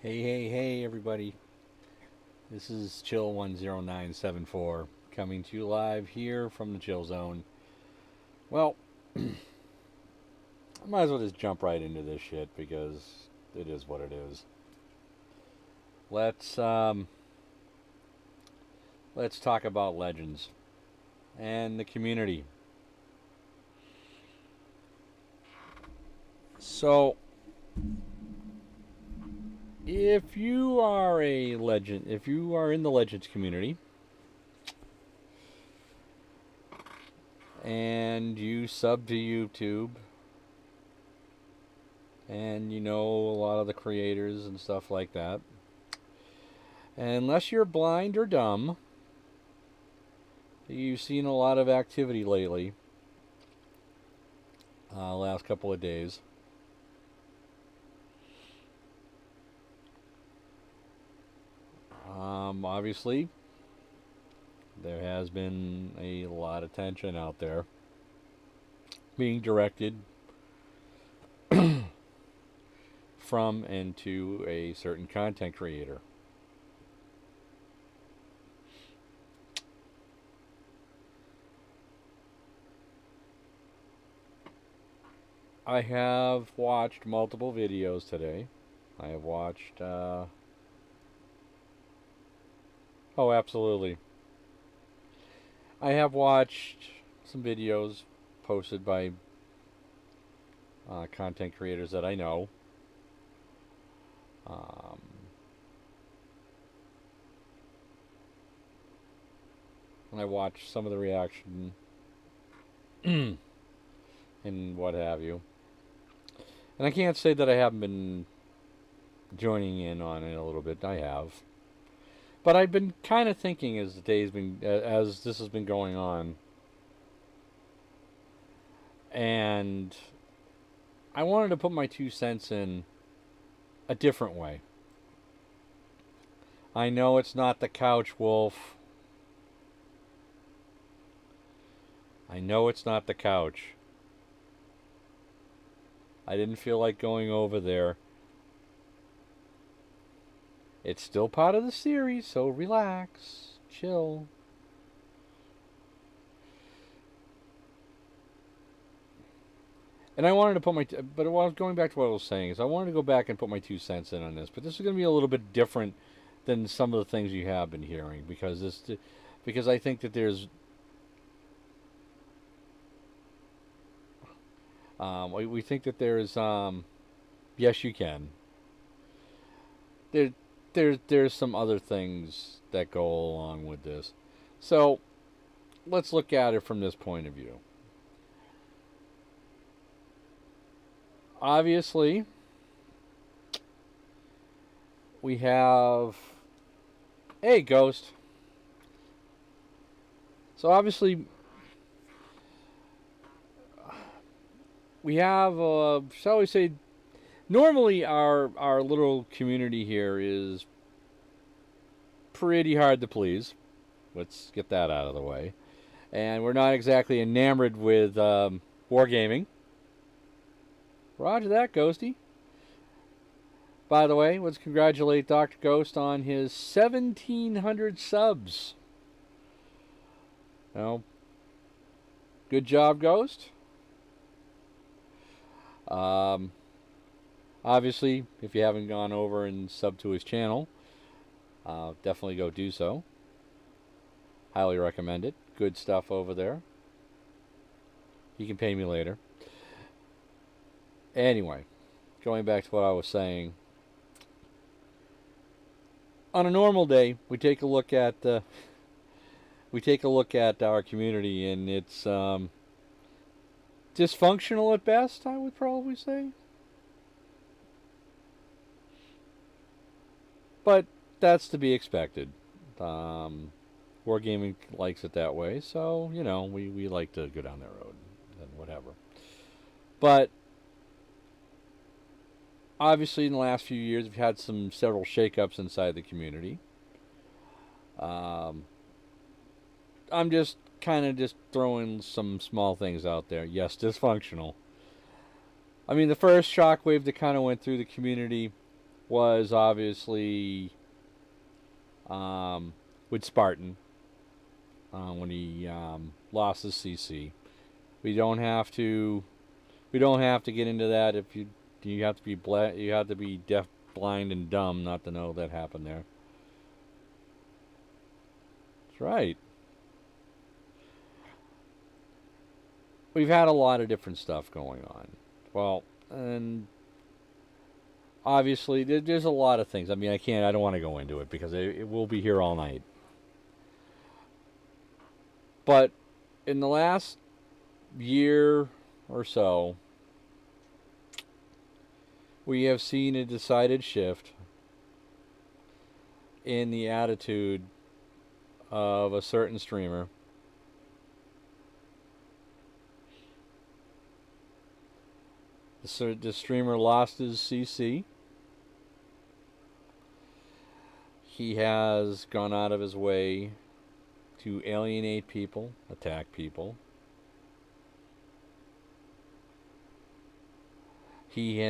Hey, everybody. This is Chill10974 coming to you live here from the Chill Zone. Well, I might as well just jump right into this shit because it is what it is. Let's talk about Legends and the community. So, if you are a legend, if you are in the Legends community and you sub to YouTube and you know a lot of the creators and stuff like that, unless you're blind or dumb, you've seen a lot of activity lately, last couple of days. Obviously, there has been a lot of tension out there being directed from and to a certain content creator. I have watched multiple videos today. I have watched oh, absolutely. I have watched some videos posted by content creators that I know. And I watched some of the reaction and what have you. And I can't say that I haven't been joining in on it a little bit. I have. But I've been kind of thinking as the days been, as this has been going on, and I wanted to put my 2 cents in a different way. I know it's not the couch wolf. I know it's not the couch. I didn't feel like going over there. It's still part of the series, so relax, chill. And I wanted to put but I was going back to what I was saying, is I wanted to go back and put my 2 cents in on this. But this is going to be a little bit different than some of the things you have been hearing, because I think that there's we think that there's yes, you can. There's some other things that go along with this. So let's look at it from this point of view. Obviously, we have Hey, Ghost. So obviously, we have, shall we say, normally our little community here is pretty hard to please. Let's get that out of the way. And we're not exactly enamored with wargaming. Roger that, Ghosty. By the way, let's congratulate Dr. Ghost on his 1,700 subs. Now, good job, Ghost. Obviously, if you haven't gone over and sub to his channel, definitely go do so. Highly recommend it. Good stuff over there. You can pay me later. Anyway, going back to what I was saying. On a normal day, we take a look at our community, and it's dysfunctional at best, I would probably say. But that's to be expected. Wargaming likes it that way, so, you know, we like to go down that road and whatever. But obviously, in the last few years, we've had several shakeups inside the community. I'm just kind of just throwing some small things out there. Yes, dysfunctional. I mean, the first shockwave that kind of went through the community was obviously with Spartan when he lost his CC. We don't have to get into that. If you have to be deaf, blind, and dumb not to know that happened there. That's right. We've had a lot of different stuff going on. Well, and obviously there's a lot of things. I mean, I don't want to go into it because it will be here all night. But in the last year or so, we have seen a decided shift in the attitude of a certain streamer. The streamer lost his CC. He has gone out of his way to alienate people, attack people. He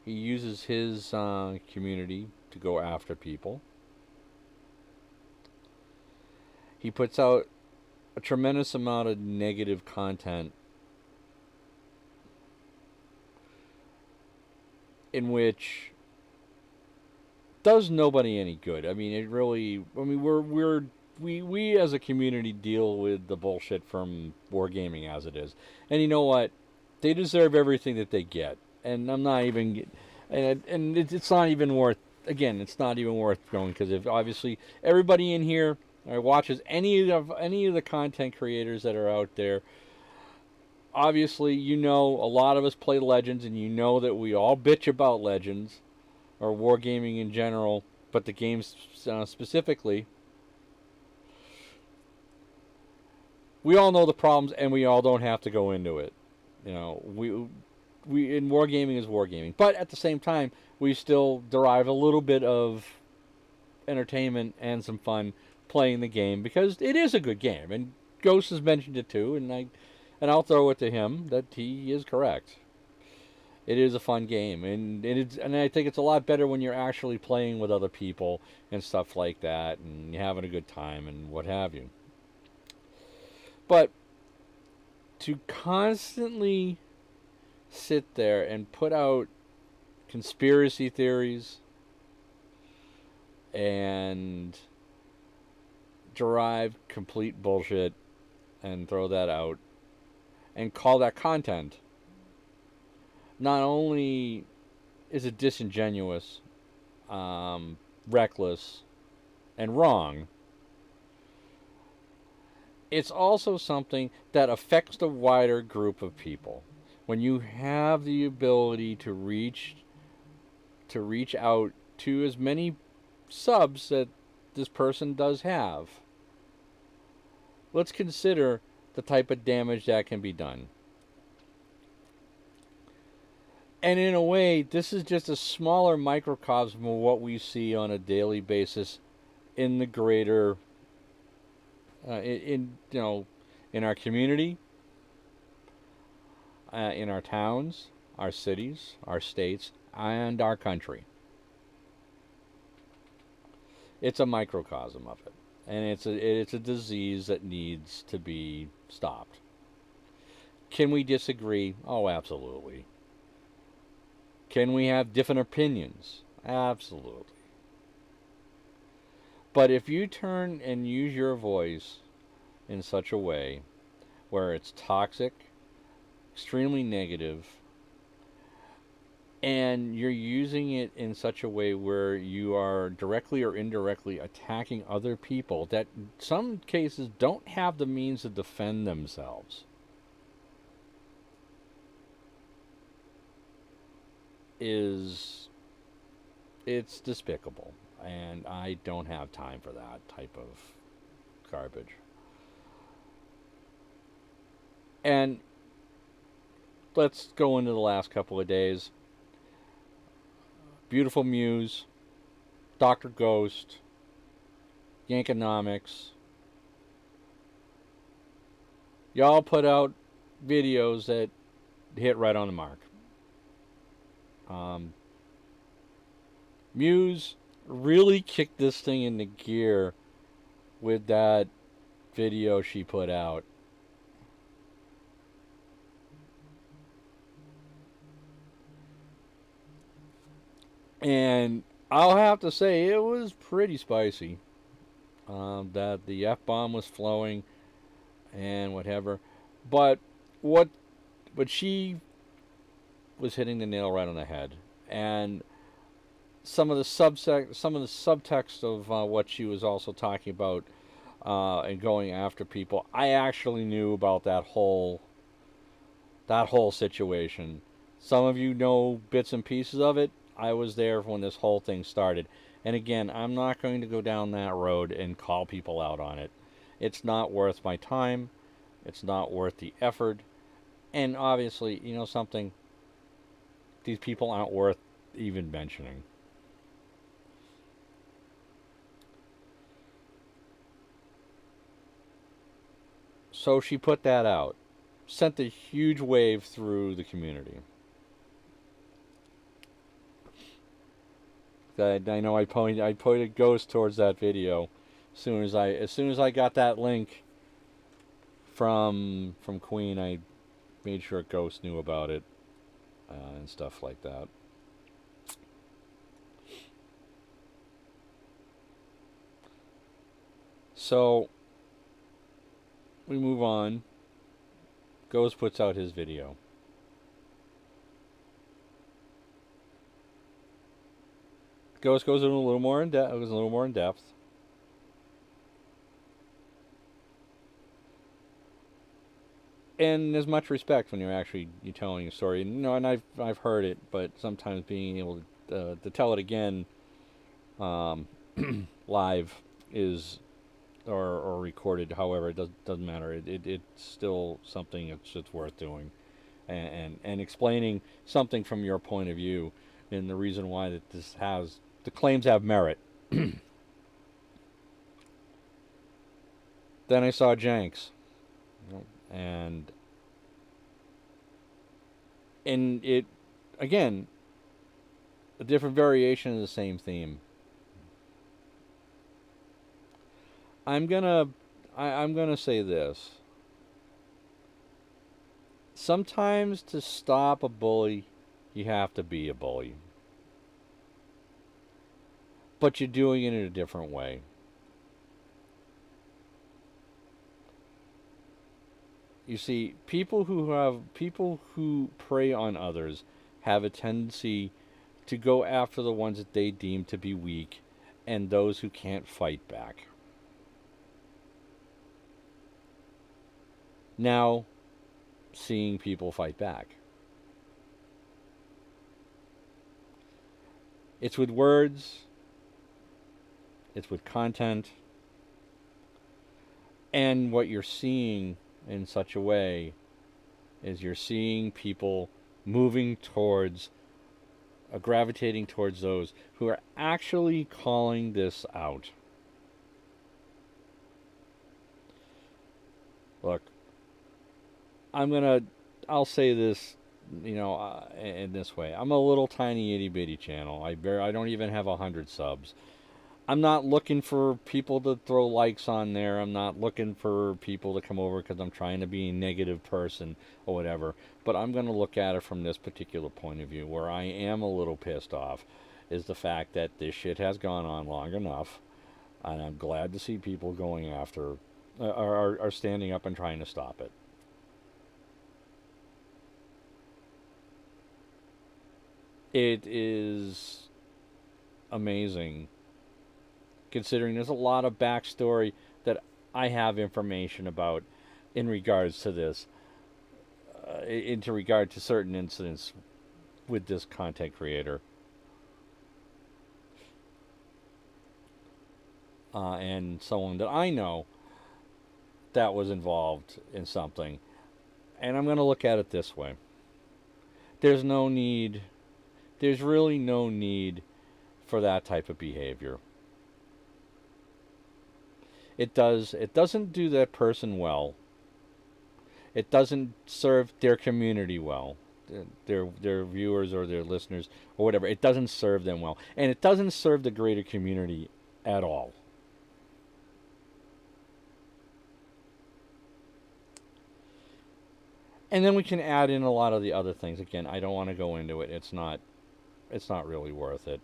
uses his community to go after people. He puts out a tremendous amount of negative content in which does nobody any good. I mean, we as a community deal with the bullshit from wargaming as it is, and you know what? They deserve everything that they get, and I'm not even, and it's not even worth. Again, it's not even worth going because if obviously everybody in here watches any of the content creators that are out there. Obviously, you know a lot of us play Legends, and you know that we all bitch about Legends or wargaming in general, but the games specifically. We all know the problems, and we all don't have to go into it. You know, we in wargaming is wargaming, but at the same time, we still derive a little bit of entertainment and some fun playing the game because it is a good game. And Ghost has mentioned it too, and I'll throw it to him that he is correct. It is a fun game, and I think it's a lot better when you're actually playing with other people and stuff like that, and you're having a good time and what have you. But to constantly sit there and put out conspiracy theories and derive complete bullshit and throw that out and call that content, not only is it disingenuous, reckless, and wrong, it's also something that affects the wider group of people. When you have the ability to reach to reach out to as many subs that this person does have, let's consider the type of damage that can be done. And in a way, this is just a smaller microcosm of what we see on a daily basis in the greater, in our community, in our towns, our cities, our states, and our country. It's a microcosm of it, and it's a disease that needs to be stopped. Can we disagree? Oh, absolutely. Can we have different opinions? Absolutely. But if you turn and use your voice in such a way where it's toxic, extremely negative, and you're using it in such a way where you are directly or indirectly attacking other people that in some cases don't have the means to defend themselves, it's despicable, and I don't have time for that type of garbage. And let's go into the last couple of days. Beautiful Muse, Dr. Ghost, Yankonomics. Y'all put out videos that hit right on the mark. Muse really kicked this thing into gear with that video she put out. And I'll have to say, it was pretty spicy. That the F-bomb was flowing and whatever. But what she was hitting the nail right on the head. And some of the subtext of what she was also talking about and going after people, I actually knew about that whole situation. Some of you know bits and pieces of it. I was there when this whole thing started. And again, I'm not going to go down that road and call people out on it. It's not worth my time. It's not worth the effort. And obviously, you know something? These people aren't worth even mentioning. So she put that out. Sent a huge wave through the community. I know I pointed Ghost towards that video as soon as I got that link from Queen. I made sure Ghost knew about it and stuff like that. So we move on. Ghost puts out his video. Ghost goes in a little more in depth. It was a little more in depth. And there's much respect when you're telling a story. And, and I've heard it, but sometimes being able to tell it again live is or recorded, however, it doesn't matter. It's still something that's worth doing, and explaining something from your point of view, and the reason why that the claims have merit. Then I saw Jenks, and it again a different variation of the same theme. I'm gonna say this. Sometimes to stop a bully, you have to be a bully. But you're doing it in a different way. You see, people who prey on others have a tendency to go after the ones that they deem to be weak and those who can't fight back. Now, seeing people fight back. It's with words, it's with content, and what you're seeing in such a way is you're seeing people moving towards, gravitating towards those who are actually calling this out. Look, I'll say this, in this way. I'm a little tiny itty bitty channel. I don't even have 100 subs. I'm not looking for people to throw likes on there. I'm not looking for people to come over because I'm trying to be a negative person or whatever. But I'm going to look at it from this particular point of view, where I am a little pissed off, is the fact that this shit has gone on long enough, and I'm glad to see people going after, are standing up and trying to stop it. It is amazing, considering there's a lot of backstory that I have information about in regards to this, into regard to certain incidents with this content creator. And someone that I know that was involved in something. And I'm going to look at it this way. There's really no need for that type of behavior. It doesn't do that person well. It doesn't serve their community well, their viewers or their listeners or whatever. It doesn't serve them well, and it doesn't serve the greater community at all. And then we can add in a lot of the other things. Again, I don't want to go into it. It's not really worth it.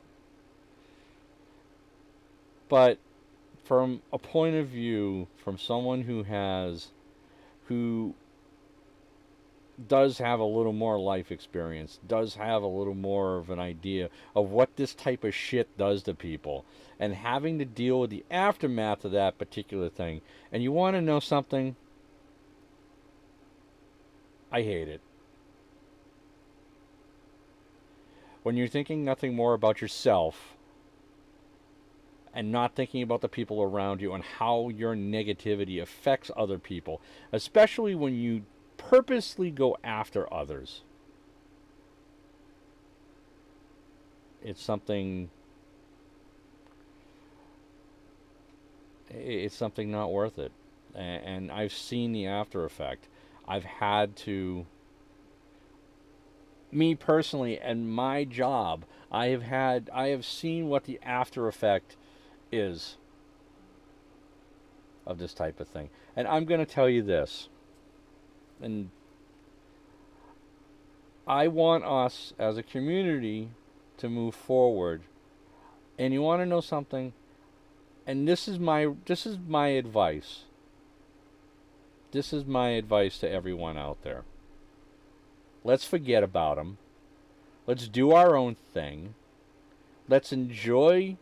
But from a point of view, from someone who does have a little more life experience, does have a little more of an idea of what this type of shit does to people, and having to deal with the aftermath of that particular thing. And you want to know something? I hate it. When you're thinking nothing more about yourself and not thinking about the people around you and how your negativity affects other people, especially when you purposely go after others, it's something not worth it. And I've seen the after effect. I've had to, me personally, and my job, I have seen what the after effect is of this type of thing. And I'm going to tell you this, and I want us as a community to move forward. And you want to know something? And this is my advice. This is my advice to everyone out there. Let's forget about them. Let's do our own thing. Let's enjoy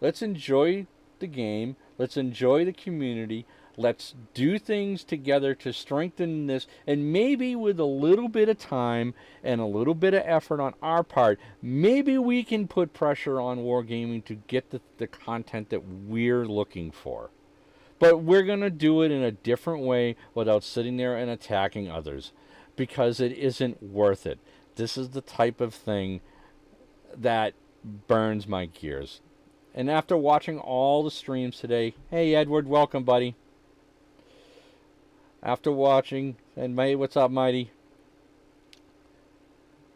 the game. Let's enjoy the community. Let's do things together to strengthen this. And maybe with a little bit of time and a little bit of effort on our part, maybe we can put pressure on Wargaming to get the content that we're looking for. But we're going to do it in a different way without sitting there and attacking others, because it isn't worth it. This is the type of thing that burns my gears. And after watching all the streams today, hey Edward, welcome buddy. After watching, and what's up Mighty?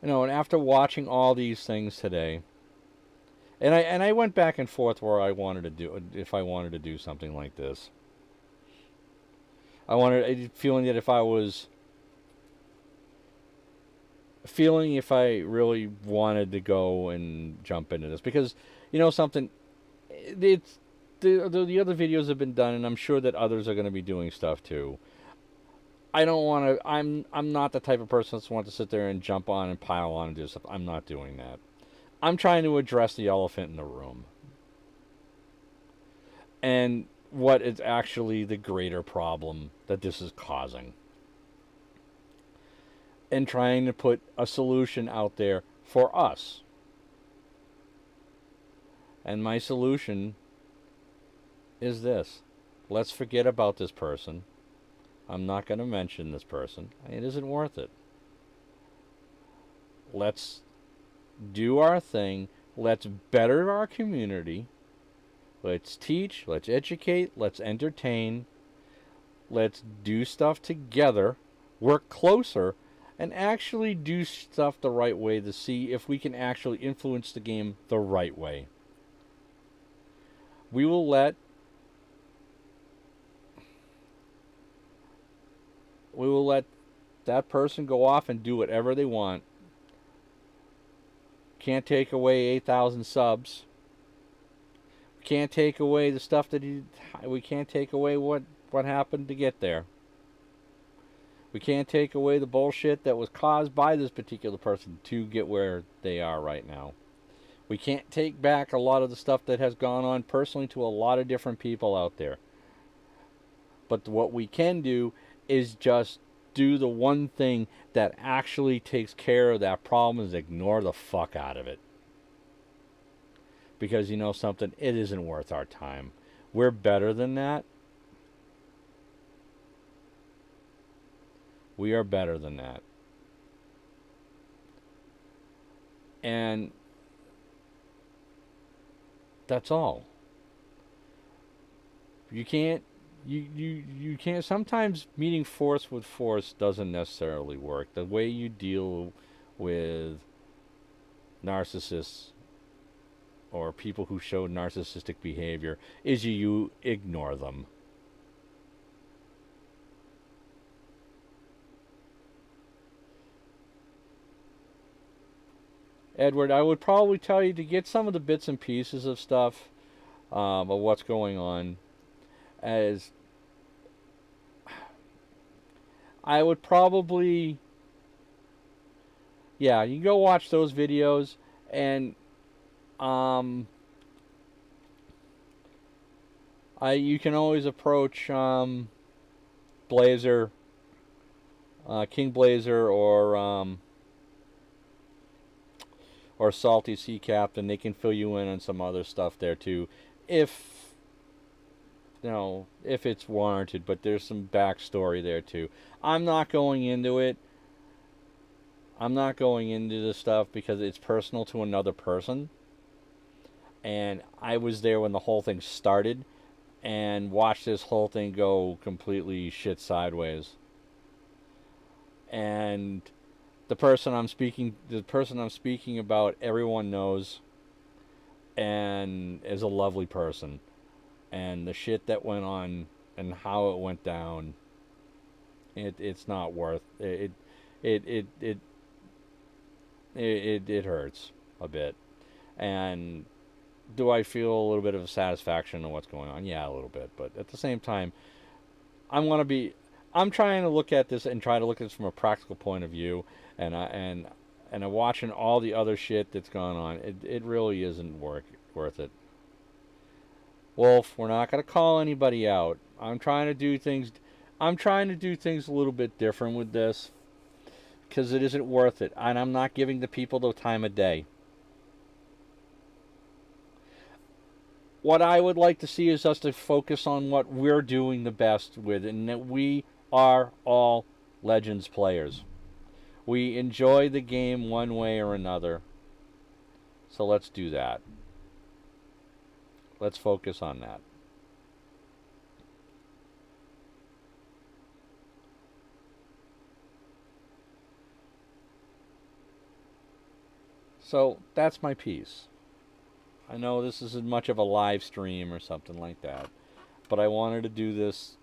And after watching all these things today, and I went back and forth where I wanted to do, if I wanted to do something like this. Feeling if I really wanted to go and jump into this, because something, it's the other videos have been done, and I'm sure that others are going to be doing stuff too. I don't want to. I'm not the type of person that's want to sit there and jump on and pile on and do stuff. I'm not doing that. I'm trying to address the elephant in the room, and what is actually the greater problem that this is causing, and trying to put a solution out there for us. And my solution is this. Let's forget about this person. I'm not going to mention this person. It isn't worth it. Let's do our thing. Let's better our community. Let's teach. Let's educate. Let's entertain. Let's do stuff together. Work closer. And actually do stuff the right way to see if we can actually influence the game the right way. We will let that person go off and do whatever they want. Can't take away 8,000 subs. Can't take away the stuff that we can't take away what happened to get there. We can't take away the bullshit that was caused by this particular person to get where they are right now. We can't take back a lot of the stuff that has gone on personally to a lot of different people out there. But what we can do is just do the one thing that actually takes care of that problem, is ignore the fuck out of it. Because you know something, it isn't worth our time. We're better than that. We are better than that. And that's all. You can't sometimes meeting force with force doesn't necessarily work. The way you deal with narcissists or people who show narcissistic behavior is you ignore them. Edward, I would probably tell you to get some of the bits and pieces of stuff of what's going on. As I would probably, yeah, you can go watch those videos, and you can always approach Blazer, King Blazer, or Salty Sea Captain. They can fill you in on some other stuff there too, if it's warranted. But there's some backstory there too. I'm not going into it. I'm not going into this stuff because it's personal to another person. And I was there when the whole thing started and watched this whole thing go completely shit sideways. And the person I'm speaking about, everyone knows, and is a lovely person. And the shit that went on and how it went down, it's not worth it. It hurts a bit. And do I feel a little bit of satisfaction in what's going on? Yeah, a little bit. But at the same time, I'm trying to look at this and try to look at this from a practical point of view, and I'm watching all the other shit that's gone on. It really isn't worth it. Wolf, we're not going to call anybody out. I'm trying to do things a little bit different with this, because it isn't worth it, and I'm not giving the people the time of day. What I would like to see is us to focus on what we're doing the best with, and that we are all Legends players. We enjoy the game one way or another. So let's do that. Let's focus on that. So that's my piece. I know this isn't much of a live stream or something like that, but I wanted to do this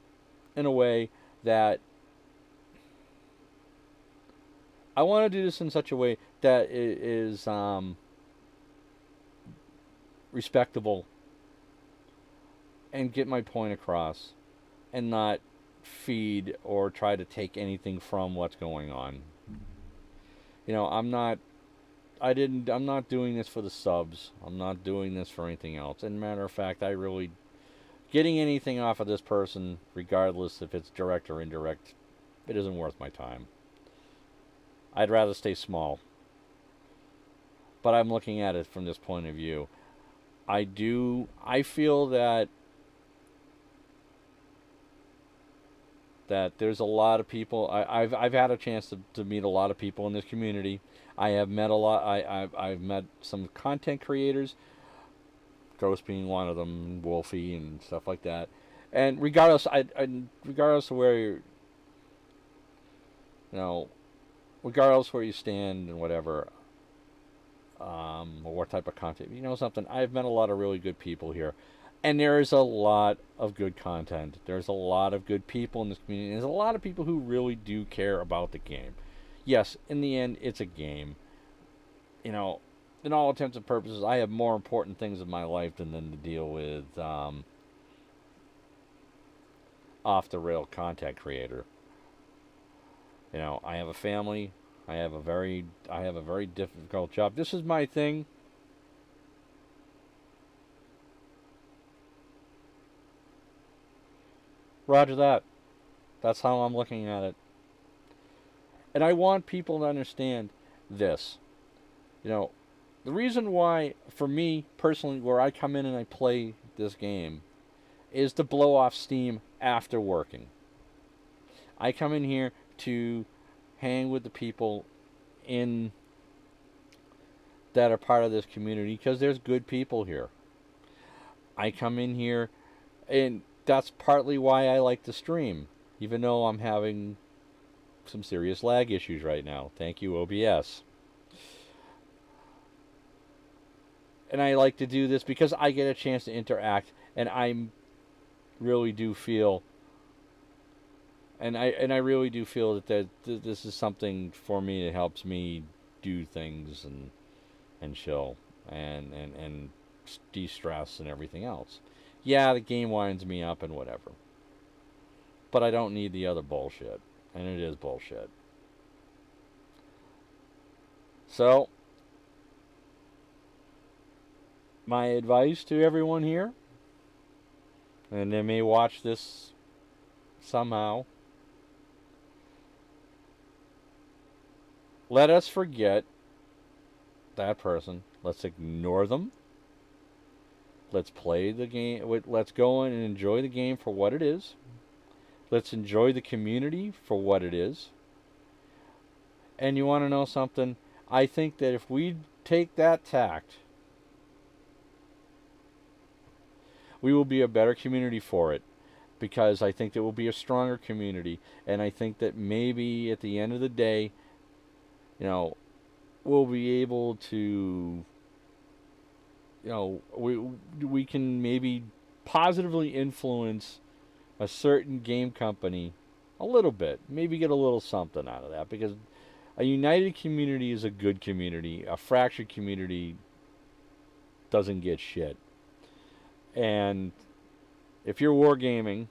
in a way that I want to do this in such a way that it is respectable and get my point across, and not feed or try to take anything from what's going on. I'm not doing this for the subs. I'm not doing this for anything else. And matter of fact, getting anything off of this person, regardless if it's direct or indirect, it isn't worth my time. I'd rather stay small. But I'm looking at it from this point of view. I feel that there's a lot of people. I've had a chance to meet a lot of people in this community. I have met a lot. I've met some content creators, Ghost being one of them, Wolfie and stuff like that. And regardless of where know, regardless where you stand and whatever, or what type of content, something. I've met a lot of really good people here, and there is a lot of good content. There's a lot of good people in this community. There's a lot of people who really do care about the game. Yes, in the end, it's a game. You know, in all intents and purposes, I have more important things in my life than to deal with off the rail content creator. I have a family. I have a very difficult job. This is my thing. Roger that. That's how I'm looking at it. And I want people to understand this. The reason why, for me personally, where I come in and I play this game is to blow off steam after working. I come in here to hang with the people in that are part of this community because there's good people here. I come in here, and that's partly why I like to stream, even though I'm having some serious lag issues right now. Thank you, OBS. And I like to do this because I get a chance to interact, and I really do feel, and I really do feel that this is something for me that helps me do things and chill and de-stress and everything else. Yeah, the game winds me up and whatever, but I don't need the other bullshit, and it is bullshit. So, my advice to everyone here, and they may watch this somehow, let us forget that person. Let's ignore them. Let's play the game. Let's go in and enjoy the game for what it is. Let's enjoy the community for what it is. And you want to know something? I think that if we take that tact, we will be a better community for it, because I think it will be a stronger community, and I think that maybe at the end of the day, we'll be able to, we can maybe positively influence a certain game company a little bit, maybe get a little something out of that, because a united community is a good community. A fractured community doesn't get shit. And if you're wargaming,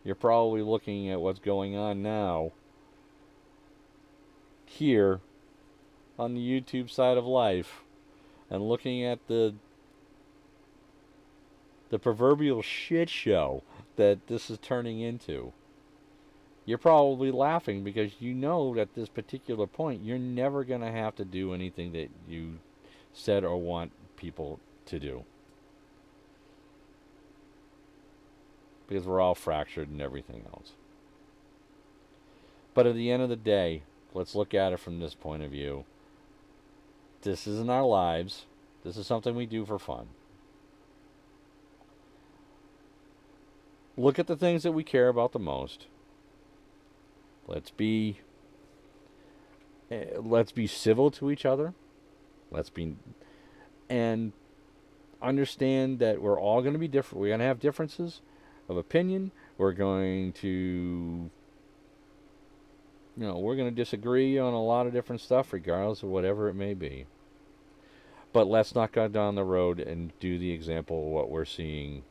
you're probably looking at what's going on now here on the YouTube side of life and looking at the proverbial shit show that this is turning into. You're probably laughing because you know at this particular point you're never going to have to do anything that you said or want people to do. Because we're all fractured and everything else. But at the end of the day, let's look at it from this point of view. This isn't our lives. This is something we do for fun. Look at the things that we care about the most. Let's be civil to each other. And understand that we're all going to be different. We're going to have differences of opinion. We're going to we're going to disagree on a lot of different stuff, regardless of whatever it may be. But let's not go down the road and do the example of what we're seeing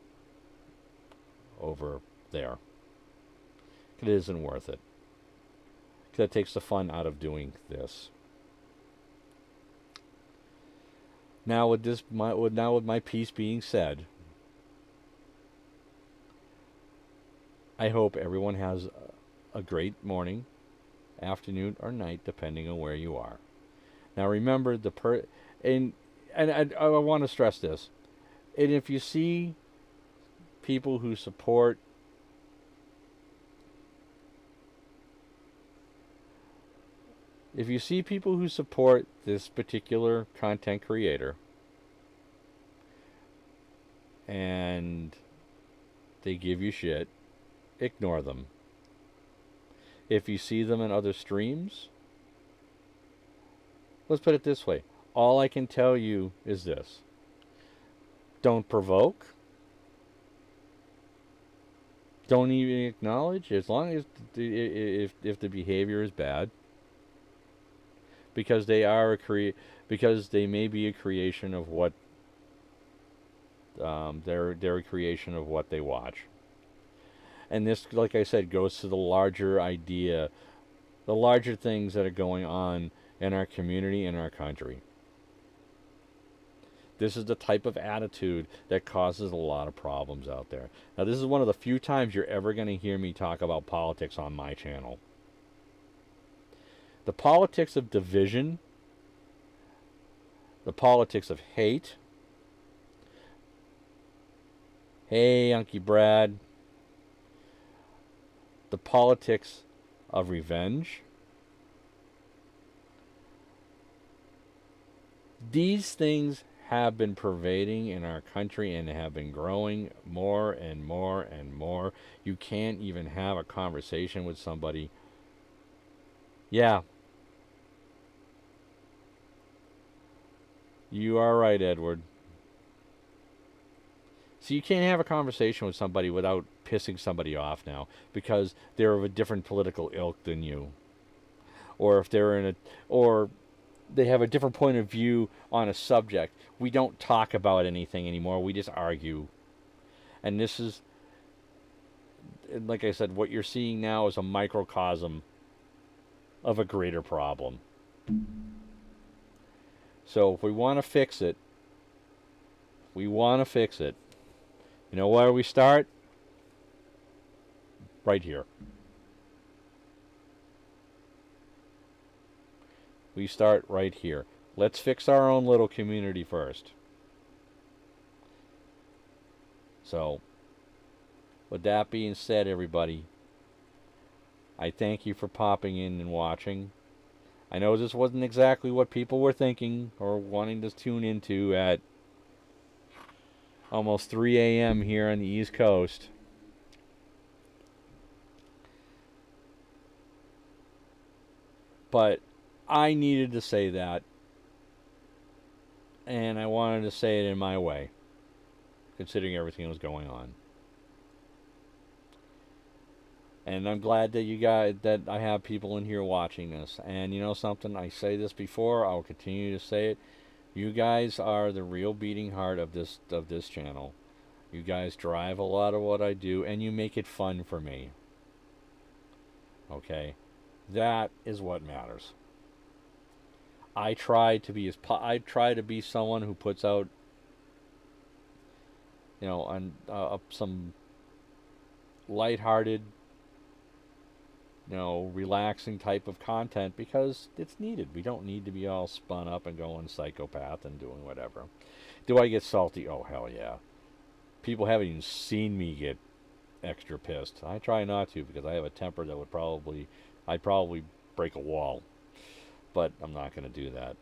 over there. It isn't worth it. Because it takes the fun out of doing this. Now with my piece being said, I hope everyone has a great morning, afternoon, or night, depending on where you are. Now remember, and I want to stress this. And if you see people who support this particular content creator and they give you shit, ignore them. If you see them in other streams, let's put it this way. All I can tell you is this. Don't provoke. Don't even acknowledge, as long as if the behavior is bad, because they may be a creation of what they're a creation of what they watch. And this, like I said, goes to the larger idea, the larger things that are going on in our community and our country. This is the type of attitude that causes a lot of problems out there. Now, this is one of the few times you're ever going to hear me talk about politics on my channel. The politics of division, the politics of hate. Hey, Unky Brad. The politics of revenge. These things have been pervading in our country and have been growing more and more and more. You can't even have a conversation with somebody. Yeah. You are right, Edward. So you can't have a conversation with somebody without pissing somebody off now because they're of a different political ilk than you. Or if they're or they have a different point of view on a subject. We don't talk about anything anymore. We just argue. And this is, like I said, what you're seeing now is a microcosm of a greater problem. So if we want to fix it, you know where we start? Right here. We start right here. Let's fix our own little community first. So, with that being said, everybody, I thank you for popping in and watching. I know this wasn't exactly what people were thinking or wanting to tune into at almost 3 a.m. here on the East Coast. But I needed to say that, and I wanted to say it in my way, considering everything that was going on. And I'm glad that that I have people in here watching this. And you know something? I say this before. I'll continue to say it. You guys are the real beating heart of this channel. You guys drive a lot of what I do, and you make it fun for me. Okay, that is what matters. I try to be someone who puts out, you know, some lighthearted, you know, relaxing type of content because it's needed. We don't need to be all spun up and going psychopath and doing whatever. Do I get salty? Oh, hell yeah. People haven't even seen me get extra pissed. I try not to because I have a temper that I'd probably break a wall. But I'm not going to do that.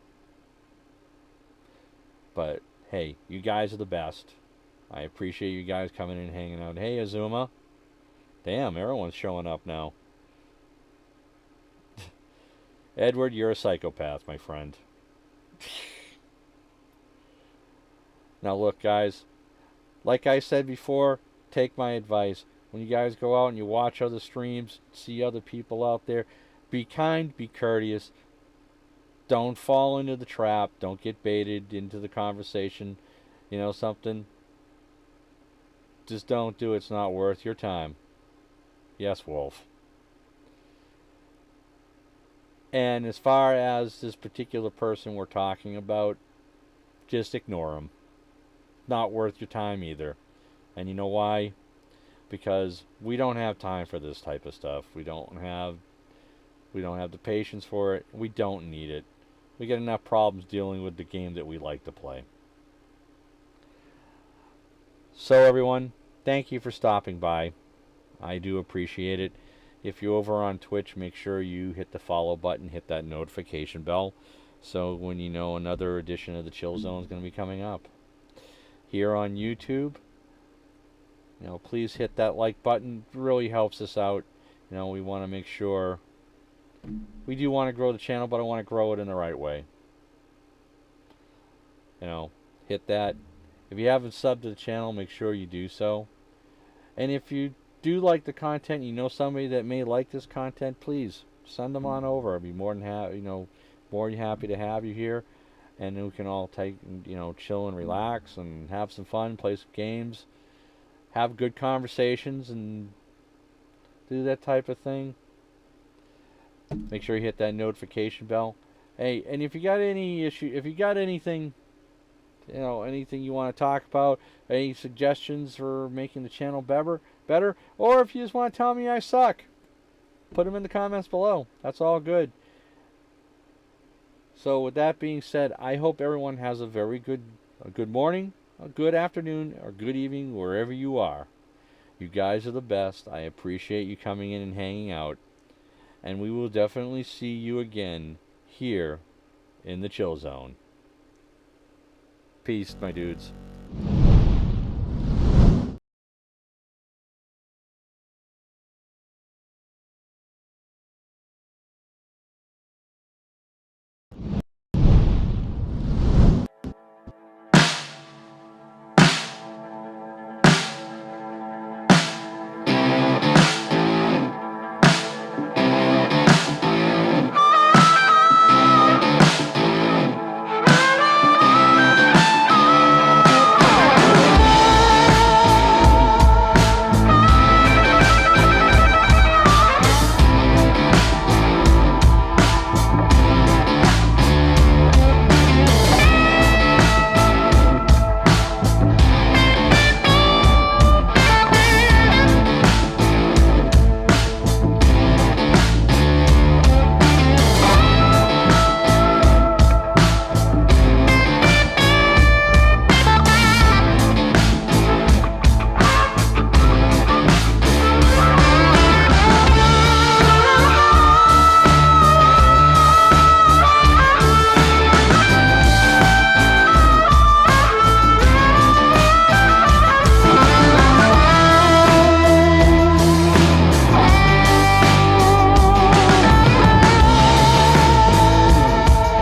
But, hey, you guys are the best. I appreciate you guys coming in and hanging out. Hey, Azuma. Damn, everyone's showing up now. Edward, you're a psychopath, my friend. Now look, guys. Like I said before, take my advice. When you guys go out and you watch other streams, see other people out there, be kind, be courteous. Don't fall into the trap. Don't get baited into the conversation. You know something? Just don't do it. It's not worth your time. Yes, Wolf. And as far as this particular person we're talking about, just ignore him. Not worth your time either. And you know why? Because we don't have time for this type of stuff. We don't have the patience for it. We don't need it. We get enough problems dealing with the game that we like to play. So everyone, thank you for stopping by. I do appreciate it. If you're over on Twitch, make sure you hit the follow button, hit that notification bell, so when you know another edition of the Chill Zone is going to be coming up. Here on YouTube, please hit that like button. It really helps us out. We want to make sure we do want to grow the channel, but I want to grow it in the right way. Hit that. If you haven't subbed to the channel, make sure you do so. And if you do like the content, somebody that may like this content, please send them on over. I'd be more than happy to have you here, and we can all take, chill and relax and have some fun, play some games, have good conversations, and do that type of thing. Make sure you hit that notification bell. Hey, and if you got any issue, if you got anything, anything you want to talk about, any suggestions for making the channel better, or if you just want to tell me I suck, put them in the comments below. That's all good. So with that being said, I hope everyone has a good morning, a good afternoon, or good evening, wherever you are. You guys are the best. I appreciate you coming in and hanging out. And we will definitely see you again here in the Chill Zone. Peace, my dudes.